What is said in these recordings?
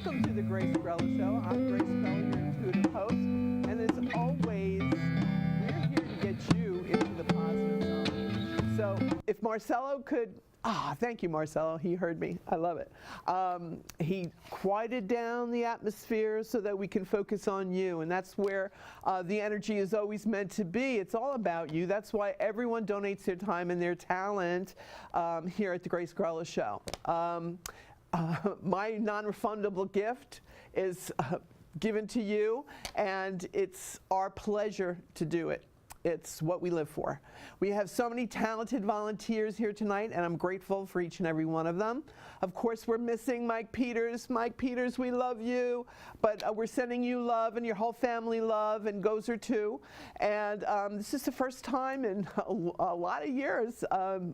Welcome to the Grace Grella Show. I'm Grace Grella, your intuitive host. And as always, we're here to get you into the positive zone. So if Marcelo could, thank you, Marcelo. He heard me. I love it. He quieted down the atmosphere so that we can focus on you. And that's where the energy is always meant to be. It's all about you. That's why everyone donates their time and their talent here at the Grace Grella Show. My non-refundable gift is given to you, and it's our pleasure to do it. It's what we live for. We have so many talented volunteers here tonight, and I'm grateful for each and every one of them. Of course, we're missing Mike Peters. Mike Peters, we love you, but we're sending you love and your whole family love, and Gozer too. And this is the first time in a lot of years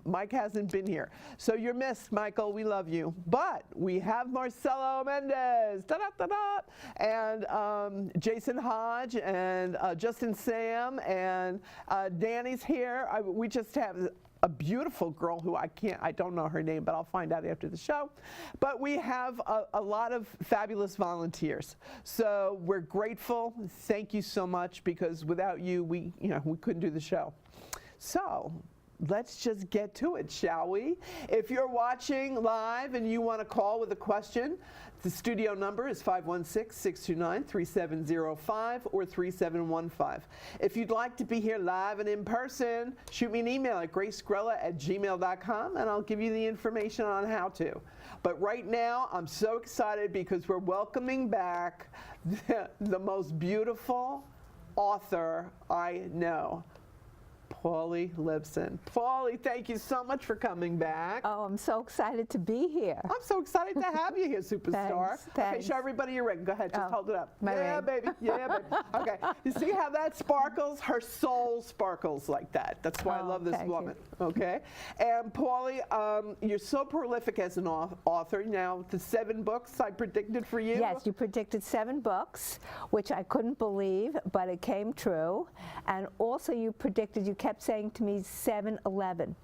Mike hasn't been here. So you're missed, Michael. We love you. But we have Marcelo Mendez, and Jason Hodge, and Justin Sam, and Danny's here. We just have a beautiful girl who I don't know her name, but I'll find out after the show. But we have a lot of fabulous volunteers. So we're grateful. Thank you so much, because without you, we couldn't do the show. So let's just get to it, shall we? If you're watching live and you want to call with a question, the studio number is 516-629-3705 or 3715. If you'd like to be here live and in person, shoot me an email at gracegrella@gmail.com, and I'll give you the information on how to. But right now, I'm so excited because we're welcoming back the most beautiful author I know, Pauli Libsohn. Pauli, thank you so much for coming back. Oh, I'm so excited to be here. I'm so excited to have you here, superstar. Thanks. Okay, show everybody your ring. Go ahead, just hold it up. My yeah, ring. baby. Yeah, baby. Okay. You see how that sparkles? Her soul sparkles like that. That's why I love this woman. You. Okay. And Pauli, you're so prolific as an author. Now, the 7 books I predicted for you. Yes, you predicted 7 books, which I couldn't believe, but it came true. And also you predicted, you kept saying to me 7-11,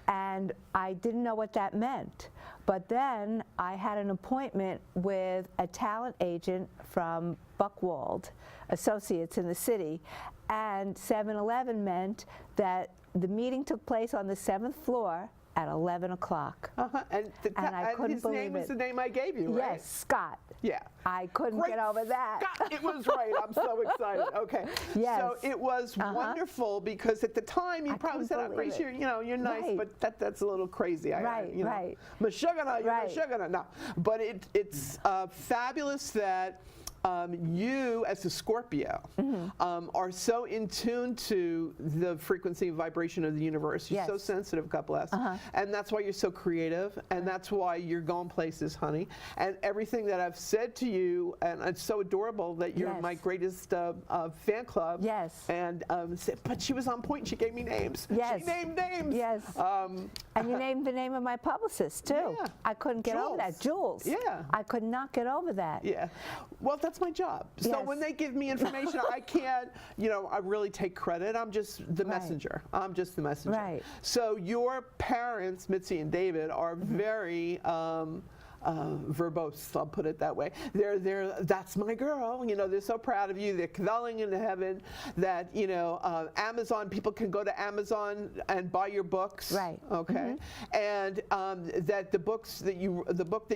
and I didn't know what that meant. But then I had an appointment with a talent agent from Buckwald Associates in the city, and 7-11 meant that the meeting took place on the 7th floor at 11 o'clock. And I couldn't his believe name was it. the name I gave you, right? Yes, Scott. Yeah. I couldn't Great get over that. Scott, it was right. I'm so excited. Okay. Yes. So it was wonderful, because at the time you probably said, "Oh, Grace, you're you're nice, Right. but that's a little crazy." Right. Mashugana, you're Right. Mashugana. No, but it's fabulous that you, as a Scorpio, are so in tune to the frequency and vibration of the universe. You're so Yes. sensitive, God bless. And that's why you're so creative, and that's why you're going places, honey. And everything that I've said to you, and it's so adorable that you're Yes. my greatest fan club. Yes. And but she was on point. She gave me names. Yes. She named names. Yes. And you named the name of my publicist, too. Yeah. I couldn't get over that. Jules. Yeah. I could not get over that. Yeah. Well, that's my job. So Yes. when they give me information, I can't, I really take credit. I'm just the messenger. I'm just the messenger. Right. So your parents, Mitzi and David, are very verbose, I'll put it that way. That's my girl. They're so proud of you. They're calling in heaven that, Amazon, people can go to Amazon and buy your books. Right. Okay. And that the book that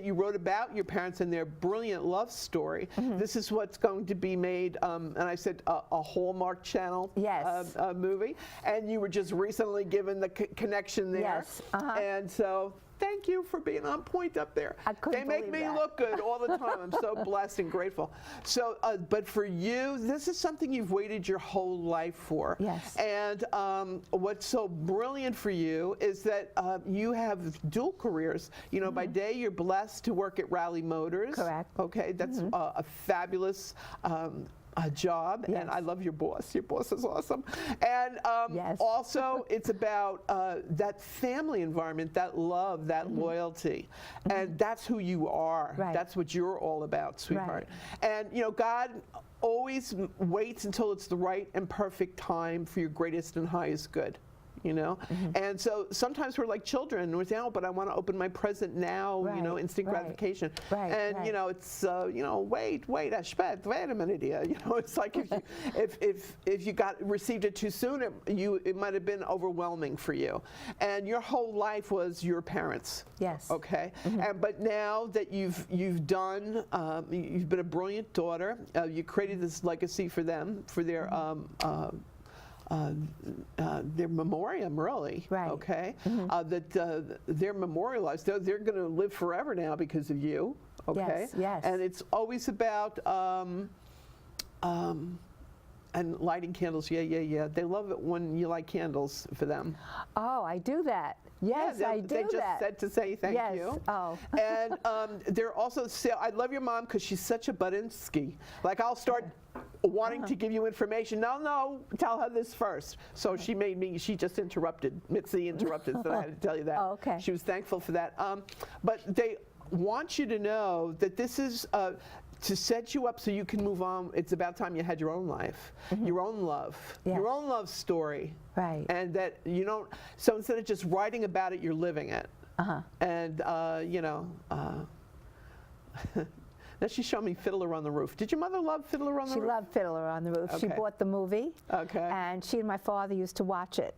you wrote about your parents and their brilliant love story, this is what's going to be made, and I said a Hallmark Channel Yes. movie. And you were just recently given the connection there. Yes. And so thank you for being on point up there. I couldn't They make me believe that. look good all the time. I'm so blessed and grateful. So, but for you, this is something you've waited your whole life for. Yes. And what's so brilliant for you is that you have dual careers. By day you're blessed to work at Raleigh Motors. Correct. Okay, that's a fabulous job, Yes. and I love your boss. Your boss is awesome. And Yes. also, it's about that family environment, that love, that loyalty, and that's who you are. Right. That's what you're all about, sweetheart. And God always waits until it's the right and perfect time for your greatest and highest good. you know? And so sometimes we're like children, and we say, oh, but I want to open my present now, you know, instant gratification. And, you know, it's, you know, wait a minute here. You know, it's like if you received it too soon, it might have been overwhelming for you. And your whole life was your parents. Yes. Okay? But now that you've been a brilliant daughter, you created this legacy for them, for their memoriam, really. Right. Okay? That they're memorialized. They're going to live forever now because of you. Okay? Yes, yes. And it's always about and lighting candles. Yeah. They love it when you light candles for them. Oh, I do that. Yes, yeah, I do they just that. said to say thank you. Oh. And they're also, I love your mom because she's such a Budinsky. Like, I'll start wanting to give you information. No, tell her this first. So she just interrupted. Mitzi interrupted, so I had to tell you that. Oh, okay. She was thankful for that. But they want you to know that this is to set you up so you can move on. It's about time you had your own life, your own love, your own love story. Right. And that you don't, so instead of just writing about it, you're living it. And, you know, now she's showing me Fiddler on the Roof. Did your mother love Fiddler on the Roof? She loved Fiddler on the Roof. She Okay. bought the movie. Okay. And she and my father used to watch it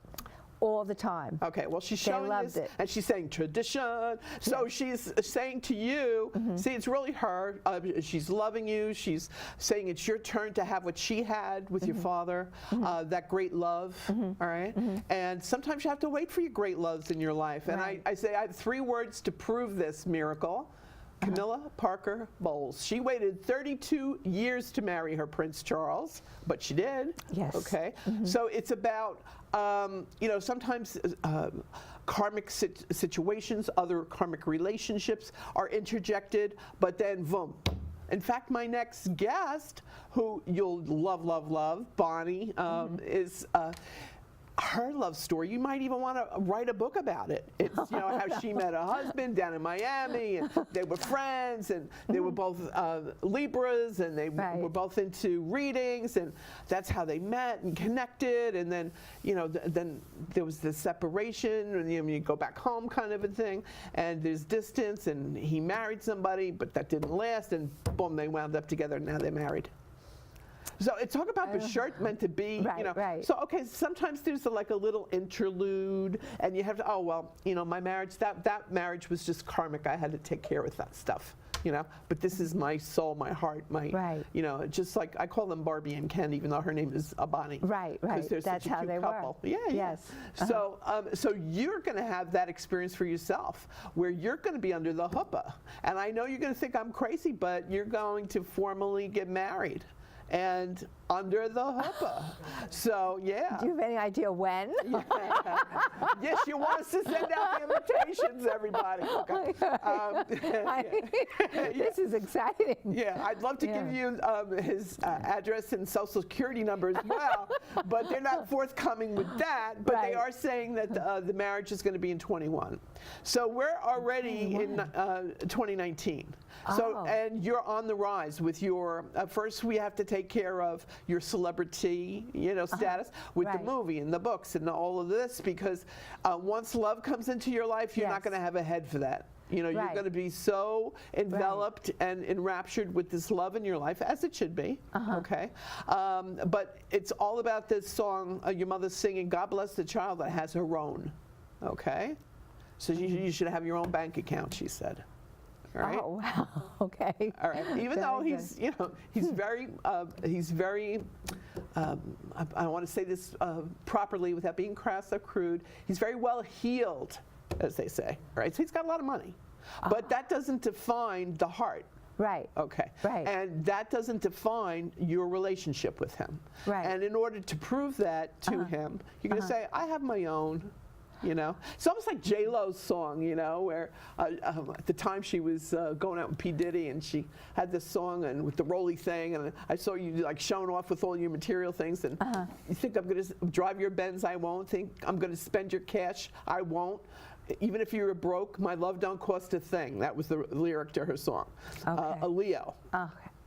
all the time. Okay, well, she's showing loved this, it. and she's saying tradition. So she's saying to you, see, it's really her. She's loving you. She's saying it's your turn to have what she had with your father, that great love, all right? And sometimes you have to wait for your great loves in your life. And I say I have 3 words to prove this miracle. Camilla Parker Bowles. She waited 32 years to marry her Prince Charles, but she did. Yes. Okay. So it's about, you know, sometimes karmic situations, other karmic relationships are interjected, but then boom. In fact, my next guest, who you'll love, Bonnie, is her love story. You might even want to write a book about it. It's, you know, how she met her husband down in Miami, and they were friends, and they were both Libras, and they were both into readings, and that's how they met and connected. And then, you know, then there was the separation, and you go back home kind of a thing, and there's distance, and he married somebody, but that didn't last, and boom, they wound up together, and now they're married. So talk about the shirt meant to be, you know. So, okay, sometimes there's like a little interlude, and you have to, oh, well, you know, my marriage, that marriage was just karmic. I had to take care of that stuff, you know. But this is my soul, my heart, my, you know, just like I call them Barbie and Ken, even though her name is Bonnie. Right. They're That's such a how cute they couple. were. Yeah. Yes. So, so you're going to have that experience for yourself, where you're going to be under the chuppah. And I know you're going to think I'm crazy, but you're going to formally get married. And under the chuppah. So, yeah. Do you have any idea when? Yes, you want us to send out the invitations, everybody. Okay. This is exciting. Yeah, I'd love to give you his address and social security number as well, but they're not forthcoming with that. But they are saying that the marriage is going to be in 21. So we're already in 2019. So, and you're on the rise with your, first we have to take care of your celebrity, you know, status with the movie and the books and all of this, because once love comes into your life, you're not going to have a head for that. You know, you're going to be so enveloped and enraptured with this love in your life, as it should be, okay? But it's all about this song your mother's singing, God Bless the Child That Has Her Own, okay? So you should have your own bank account, she said. All right? Oh, wow. Okay. All right. Even though he's, you know, he's very, I want to say this properly without being crass or crude, he's very well heeled, as they say, right? So he's got a lot of money. But that doesn't define the heart. Right. Okay. Right. And that doesn't define your relationship with him. Right. And in order to prove that to him, you're going to say, I have my own. You know, it's almost like J-Lo's song, you know, where at the time she was going out with P. Diddy, and she had this song and with the rolly thing, and I saw you like showing off with all your material things, and you think I'm going to drive your Benz, I won't. Think I'm going to spend your cash, I won't. Even if you were broke, my love don't cost a thing. That was the lyric to her song. A Leo.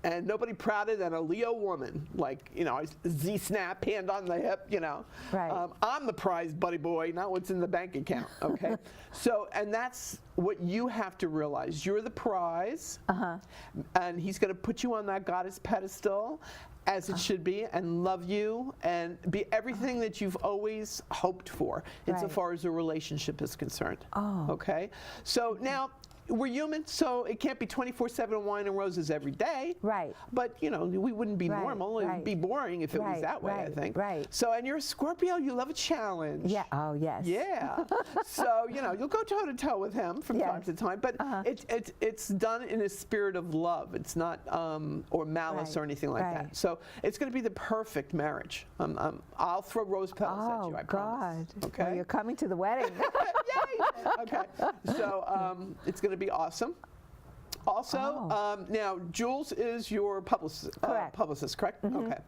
And nobody prouder than a Leo woman, like, Z-snap, hand on the hip, Right. I'm the prize, buddy boy, not what's in the bank account, okay? So, and that's what you have to realize. You're the prize, and he's going to put you on that goddess pedestal, as it should be, and love you, and be everything that you've always hoped for, insofar as a relationship is concerned, okay? So now, we're human, so it can't be 24/7 wine and roses every day. Right. But, we wouldn't be normal. It would be boring if it was that way, I think. Right. So, and you're a Scorpio, you love a challenge. Yeah. Oh, yes. Yeah. So, you'll go toe-to-toe with him from time to time, but it's done in a spirit of love. It's not, or malice or anything like that. So, it's going to be the perfect marriage. I'll throw rose petals at you, I promise. God. Okay? Well, you're coming to the wedding. Yay! Okay. So, it's going to be awesome. Also, now, Jules is your publicist, correct? Okay.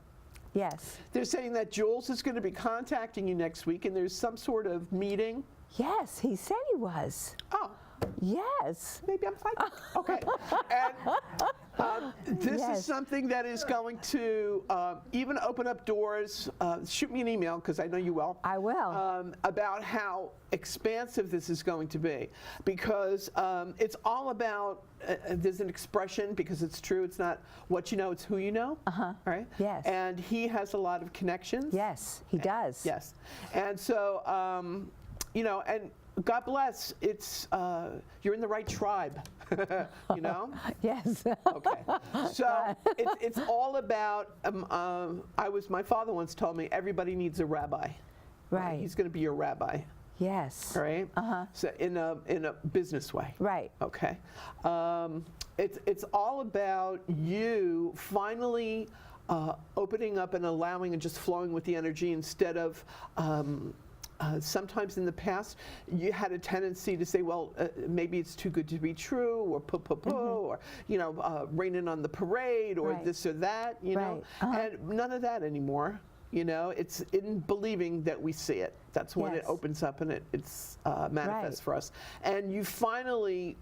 Yes. They're saying that Jules is going to be contacting you next week, and there's some sort of meeting. Yes, he said he was. Oh, Yes. maybe I'm psychic. Okay. And this is something that is going to even open up doors. Shoot me an email, because I know you will. I will. About how expansive this is going to be. Because it's all about, there's an expression, because it's true, it's not what you know, it's who you know. Right? Yes. And he has a lot of connections. Yes, he does. Yes. And so, and God bless, it's, you're in the right tribe, Yes. Okay. So it's all about, my father once told me, everybody needs a rabbi. Right. He's going to be your rabbi. Yes. All right? So in a business way. Right. Okay. It's all about you finally opening up and allowing and just flowing with the energy, instead of sometimes in the past, you had a tendency to say, well, maybe it's too good to be true, or or, raining on the parade, or this or that, know. And none of that anymore. It's in believing that we see it. That's when it opens up and it's manifests for us. And you finally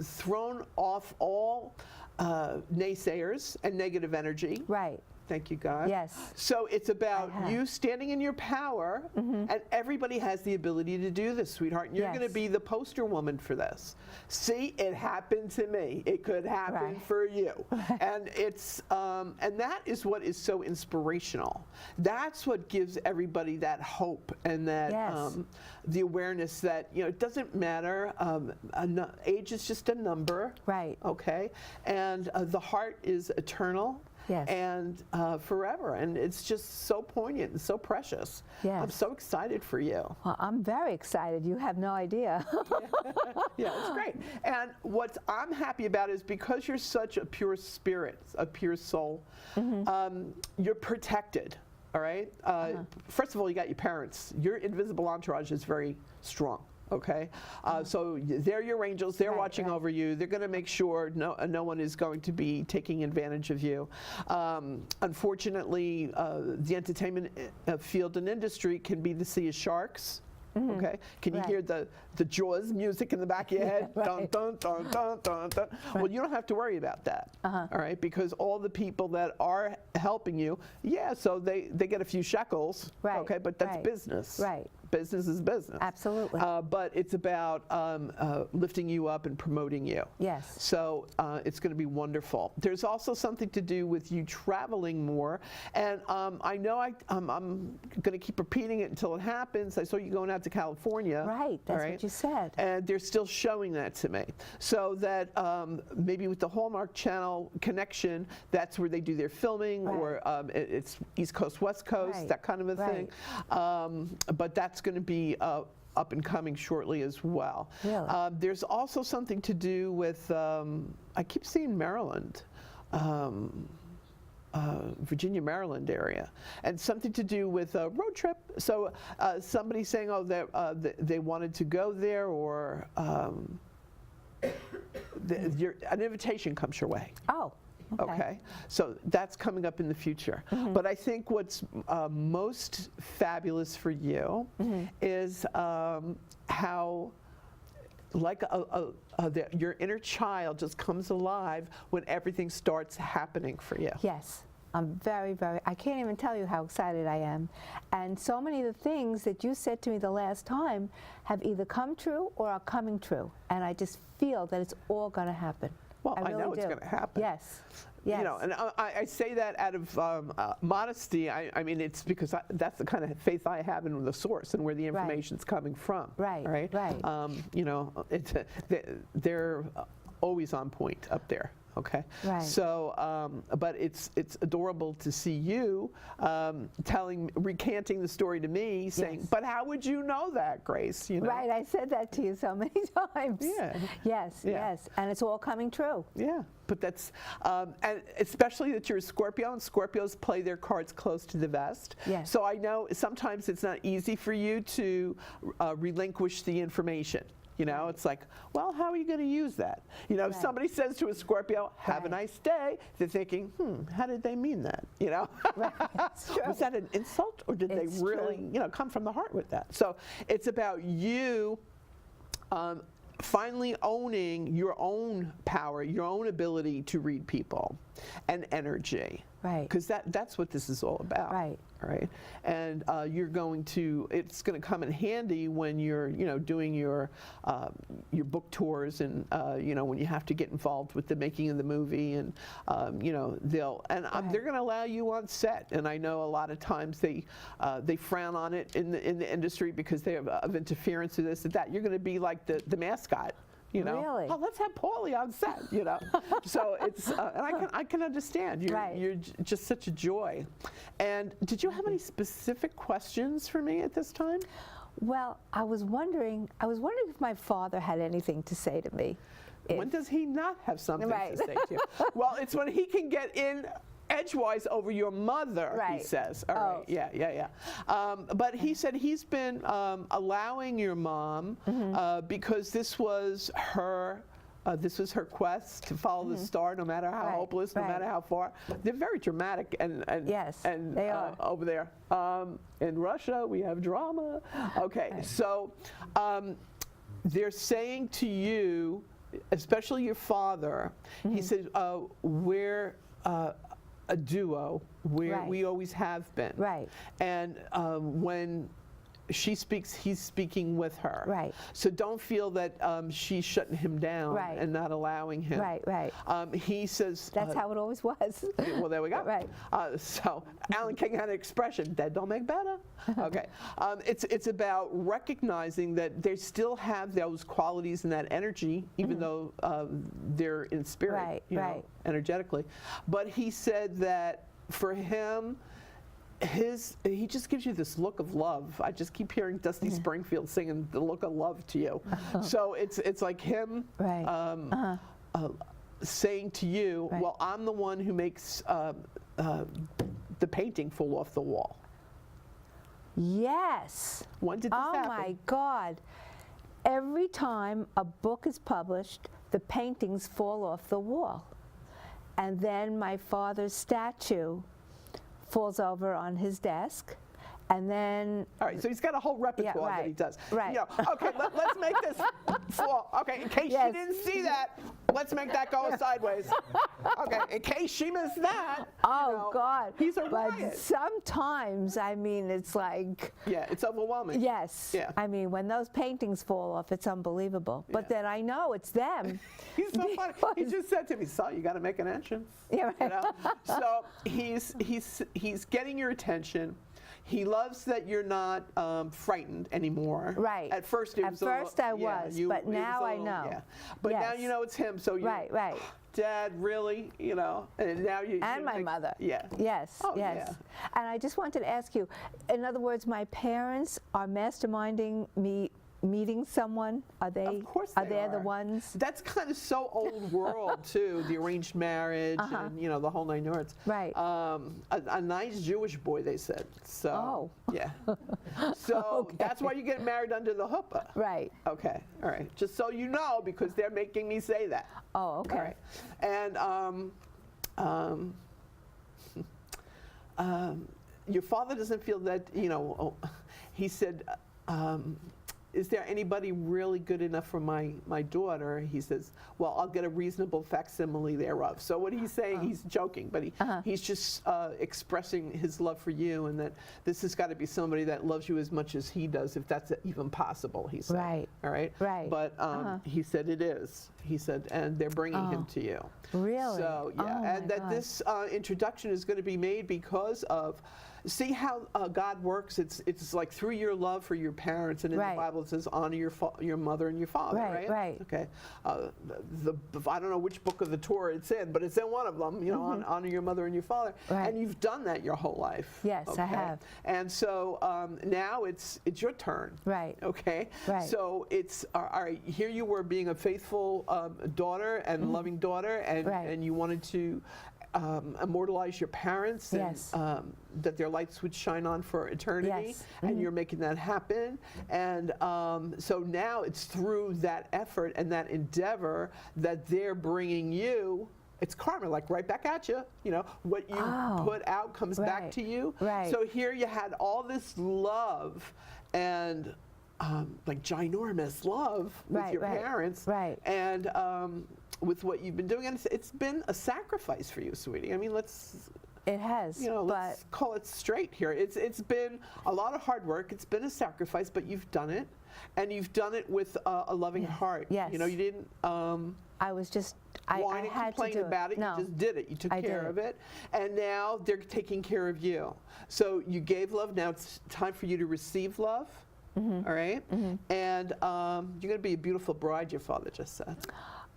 thrown off all naysayers and negative energy. Right. Thank you, God. Yes. So it's about you standing in your power, and everybody has the ability to do this, sweetheart. And you're going to be the poster woman for this. See, it happened to me. It could happen for you. And it's and that is what is so inspirational. That's what gives everybody that hope and that the awareness that it doesn't matter. Age is just a number. Right. Okay. And the heart is eternal. Yes. And forever. And it's just so poignant and so precious. Yes. I'm so excited for you. Well, I'm very excited. You have no idea. Yeah, it's great. And what I'm happy about is because you're such a pure spirit, a pure soul, you're protected. All right? First of all, you got your parents. Your invisible entourage is very strong. Okay, so they're your angels. They're watching over you. They're going to make sure no one is going to be taking advantage of you. Unfortunately, the entertainment field and industry can be the sea of sharks. Okay, can you hear the Jaws music in the back of your head? Dun, dun, dun, dun, dun, dun. Well, you don't have to worry about that. All right, because all the people that are helping you, so they get a few shekels. Okay, but that's business. Right. Business is business. Absolutely. But it's about lifting you up and promoting you. Yes. So it's going to be wonderful. There's also something to do with you traveling more. And I know I'm going to keep repeating it until it happens. I saw you going out to California. Right. That's what you said. And they're still showing that to me. So that maybe with the Hallmark Channel connection, that's where they do their filming, or it's East Coast, West Coast, that kind of a thing. But that's going to be up and coming shortly as well. Really? There's also something to do with, I keep seeing Maryland. Virginia, Maryland area, and something to do with a road trip. So somebody saying, oh, they wanted to go there, or an invitation comes your way. Oh. Okay, so that's coming up in the future. But I think what's most fabulous for you is how like your inner child just comes alive when everything starts happening for you. Yes. I'm very, I can't even tell you how excited I am. And so many of the things that you said to me the last time have either come true or are coming true. And I just feel that it's all going to happen. Well, I really know it's do. going to happen. Yes. Yes. You know, and I say that out of modesty. I mean, it's because that's the kind of faith I have in the source and where the information's coming from. Right, Right. right. You know, they're always on point up there. Okay. Right. So, but it's adorable to see you recanting the story to me, saying, Yes. "But how would you know that, Grace?" You know. Right, I said that to you so many times. Yeah. Yes, Yeah. yes, and it's all coming true. Yeah, but that's, and especially that you're a Scorpio, and Scorpios play their cards close to the vest. Yes. So I know sometimes it's not easy for you to relinquish the information. You know, it's like, well, how are you going to use that? You know, if Right. somebody says to a Scorpio, "Have a Right. nice day," they're thinking, how did they mean that? You know, Right. It's true. was that an insult, or did It's they really, true. you know, come from the heart with that? So it's about you finally owning your own power, your own ability to read people and energy. Right. Because that's what this is all about. Right. All right. And it's going to come in handy when you're, you know, doing your book tours and, you know, when you have to get involved with the making of the movie, and, you know, they're going to allow you on set. And I know a lot of times they frown on it in the industry because they have of interference to this and that. You're going to be like the mascot. You know, Really? oh, let's have Pauli on set. You know, so it's and I can understand. Right. You're just such a joy. And did you have any specific questions for me at this time? Well, I was wondering if my father had anything to say to me. When does he not have something Right. to say to you? Well, it's when he can get in edgewise over your mother, he Right. says. All right, yeah. But he said he's been allowing your mom because this was her quest to follow the star, no matter how Right, hopeless, no right. matter how far. They're very dramatic, and Yes, and they are. over there in Russia we have drama. Okay, Right. so they're saying to you, especially your father, he said, we're a duo, where Right. we always have been. Right. And when she speaks, he's speaking with her. Right. So don't feel that she's shutting him down Right. and not allowing him. Right, right. He says. That's how it always was. Well, there we go. Right. So Alan King had an expression: "Dead don't make better." Okay. It's about recognizing that they still have those qualities and that energy, even though they're in spirit, Right, you know, right. energetically. But he said that for him, he just gives you this look of love. I just keep hearing Dusty Springfield singing the look of love to you. So it's like him Right. saying to you, Right. well, I'm the one who makes the painting fall off the wall. Yes. When did this happen? Oh my God. Every time a book is published, the paintings fall off the wall. And then my father's statue falls over on his desk. And then, All right, so he's got a whole repertoire that he right, does. right. You know, okay, let's make this fall. Okay, in case Yes. she didn't see that, let's make that go sideways. Okay, in case she missed that. oh you know, God. he's a But riot. sometimes, I mean, it's like, Yeah, it's overwhelming. yes. Yeah. I mean, when those paintings fall off, it's unbelievable. But Yeah. then I know it's them. He's so funny. He Because- just said to me, "So you got to make an entrance." Yeah, right. You know? So he's getting your attention. He loves that you're not frightened anymore. Right. At first, it At was a little- first I yeah, was, you- but it was now a I little- know. Yeah. But now Yes. you know it's him. So you. Right, right. Dad, really? You know. And now you. And you my think- mother. Yeah. Yes, Oh, yes. yeah. And I just wanted to ask you, in other words, my parents are masterminding me meeting someone? Are they? Of course Are they they are. the ones? That's kind of so old world too, the arranged marriage and you know the whole nine yards. Right. A nice Jewish boy, they said. So Oh. yeah. So that's why you get married under the chuppah. Right. Okay. All right. Just so you know, because they're making me say that. Oh, okay. All right. And your father doesn't feel that, you know, he said, is there anybody really good enough for my daughter? He says, well, I'll get a reasonable facsimile thereof. So what he's saying, he's joking, but he's just expressing his love for you, and that this has got to be somebody that loves you as much as he does, if that's even possible, he said. Right. All right? Right. But he said it is. He said, and they're bringing him to you. Really? So, yeah, Oh, and my that God. this introduction is going to be made because of, see how God works? It's like through your love for your parents, and in Right. the Bible it says honor your mother and your father, Right, right. Okay. I don't know which book of the Torah it's in, but it's in one of them, you know, honor your mother and your father. Right. And you've done that your whole life. Yes, I have. And so now it's your turn. Right. Okay. Right. So it's all right. Here you were being a faithful daughter and loving daughter, and Right. and you wanted to immortalize your parents, and Yes. that their lights would shine on for eternity. Yes. And you're making that happen. And so now it's through that effort and that endeavor that they're bringing you. It's karma, like right back at you. You know, what you put out comes back Right. to you. Right. So here you had all this love and like ginormous love with Right, your right, parents. right. And with what you've been doing. And it's been a sacrifice for you, sweetie. I mean, let's It has, let's call it straight here. It's been a lot of hard work. It's been a sacrifice, but you've done it, and you've done it with a loving heart. Yes. You know, you didn't I was just, I whine and had to complain do it. about it. No. You just did it. You took I care did. of it, and now they're taking care of you. So you gave love. Now it's time for you to receive love. All right, and you're going to be a beautiful bride. Your father just said.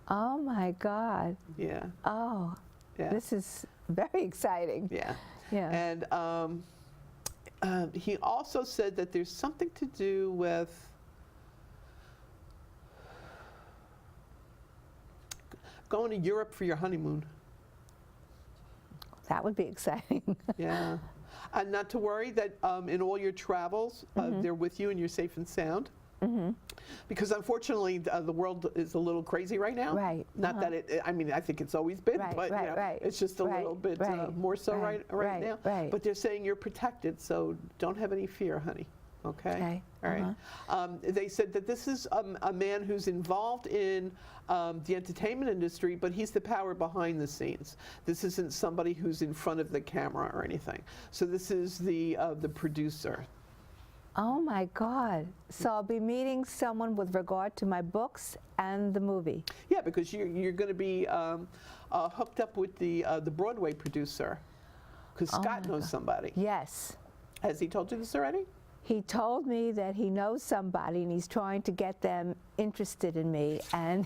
Oh my God. Yeah. Oh, Yeah. this is very exciting. Yeah. Yeah. And he also said that there's something to do with going to Europe for your honeymoon. That would be exciting. Yeah. And not to worry that in all your travels, they're with you and you're safe and sound. Because unfortunately, the world is a little crazy right now. Right. Not that I mean, I think it's always been, Right, but right, you know, right. it's just a Right, little bit right, more so right, right now. right. But they're saying you're protected, so don't have any fear, honey. Okay. Okay, All right. They said that this is a man who's involved in the entertainment industry, but he's the power behind the scenes. This isn't somebody who's in front of the camera or anything. So this is the producer. Oh my God. So I'll be meeting someone with regard to my books and the movie. Yeah, because you're going to be hooked up with the Broadway producer, because Scott knows somebody. Yes. Has he told you this already? He told me that he knows somebody and he's trying to get them interested in me, and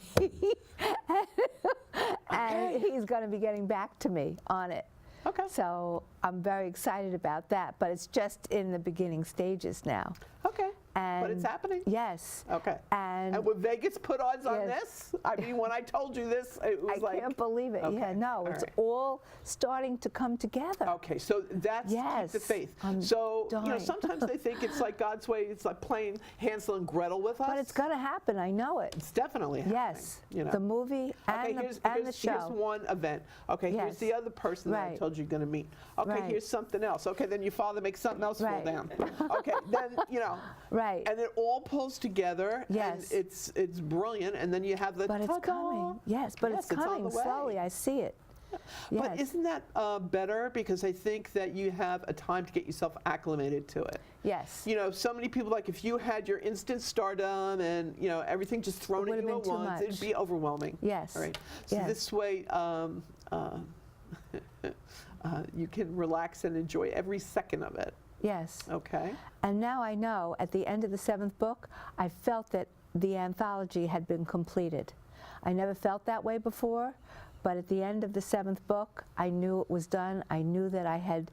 and he's going to be getting back to me on it. Okay. So I'm very excited about that, but it's just in the beginning stages now. Okay. But it's And- happening. Yes. Okay. And with Vegas put odds on Yes. this? I mean, when I told you this, it was I like. can't believe it. Okay. Yeah, no, All it's right. all starting to come together. Okay, so that's Yes. keep the faith. I'm So, you know, dying. sometimes they think it's like God's way, it's like playing Hansel and Gretel with us. But it's going to happen. I know it. It's definitely happening. Yes. You know. The movie Okay, and, here's the show. here's one event. Okay, here's Yes. the other person that I Right. told you you're going to meet. Okay, Right. here's something else. Okay, then your father makes something else fall Right. down. Okay, then, you know. Right. And it all pulls together. Yes. And it's brilliant. And then you have the But it's ta-da. coming. Yes, but Yes, it's on coming the way. slowly. I see it. Yes. But isn't that better? Because I think that you have a time to get yourself acclimated to it. Yes. You know, so many people, like if you had your instant stardom and, you know, everything just thrown It at would've you at been too once, it'd much. be overwhelming. Yes. All right. So Yes. this way, you can relax and enjoy every second of it. Yes. Okay. And now I know at the end of the 7th book, I felt that the anthology had been completed. I never felt that way before, but at the end of the 7th book, I knew it was done. I knew that I had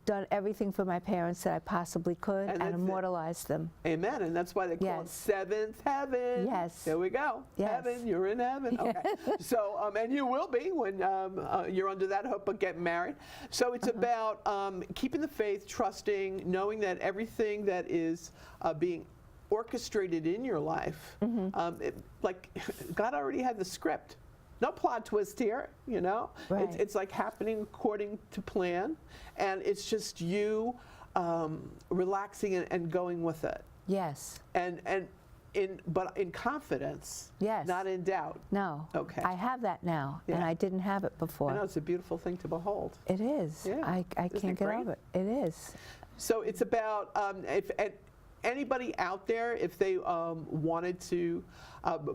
done everything for my parents that I possibly could And and that's it. immortalized them. Amen. And that's why they call it Yes. seventh heaven. Yes. There we go. Yes. Heaven, you're in heaven. Okay. So, and you will be when you're under that hope of getting married. So it's about keeping the faith, trusting, knowing that everything that is being orchestrated in your life, like God already had the script. No plot twist here, you know. Right. It's like happening according to plan, and it's just you relaxing and going with it. Yes. But in confidence. Yes. Not in doubt. No. Okay. I have that now, and Yeah. I didn't have it before. I know, it's a beautiful thing to behold. It is. Yeah. I Isn't can't it get great? over it. It is. So it's about if anybody out there, if they wanted to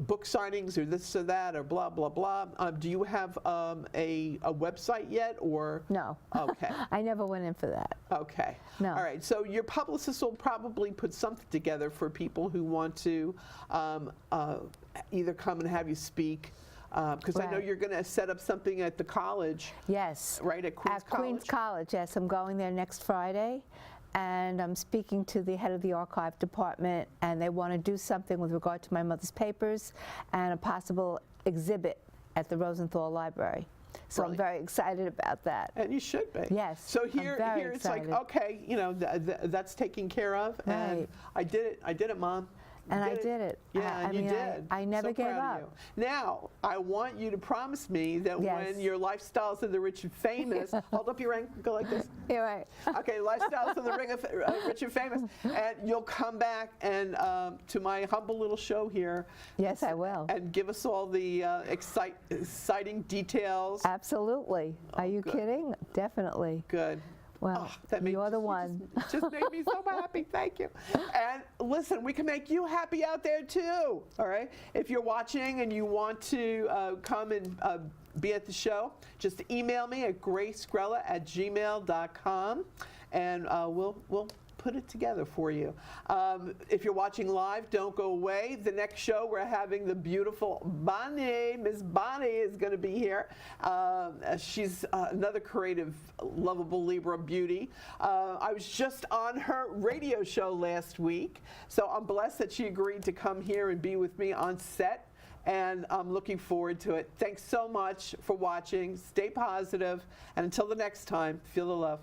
book signings or this or that or blah blah blah, do you have a website yet or? No. Okay. I never went in for that. Okay. No. All right. So your publicist will probably put something together for people who want to either come and have you speak. Because I know Right. you're going to set up something at the college, Yes. right, at Queens At Queens College, yes. I'm going there next Friday, and I'm speaking to the head of the archive department, and they want to do something with regard to my mother's papers and a possible exhibit at the Rosenthal Library. So Really? I'm very excited about that. And you should be. Yes, So I'm here very it's like, excited. okay, you know, that's taken care of, and Right. I did it, Mom. And I did it. Yeah, I and you mean, did. I never So gave proud of up. you. Now, I want you to promise me that Yes. when your Lifestyles of the Rich and Famous, hold up your ring, go like this. You're right. Okay, Lifestyles of the Rich and Famous, and you'll come back and to my humble little show here. Yes, I will. And give us all the exciting details. Absolutely. Are you good. kidding? Definitely. Good. Well, That made- you're the you one. just made me so happy. Thank you. And listen, we can make you happy out there too. All right. If you're watching and you want to come and be at the show, just email me at gracegrella@gmail.com, and we'll put it together for you. If you're watching live, don't go away. The next show, we're having the beautiful Bonnie. Miss Bonnie is going to be here. She's another creative, lovable Libra beauty. I was just on her radio show last week, so I'm blessed that she agreed to come here and be with me on set, and I'm looking forward to it. Thanks so much for watching. Stay positive, and until the next time, feel the love.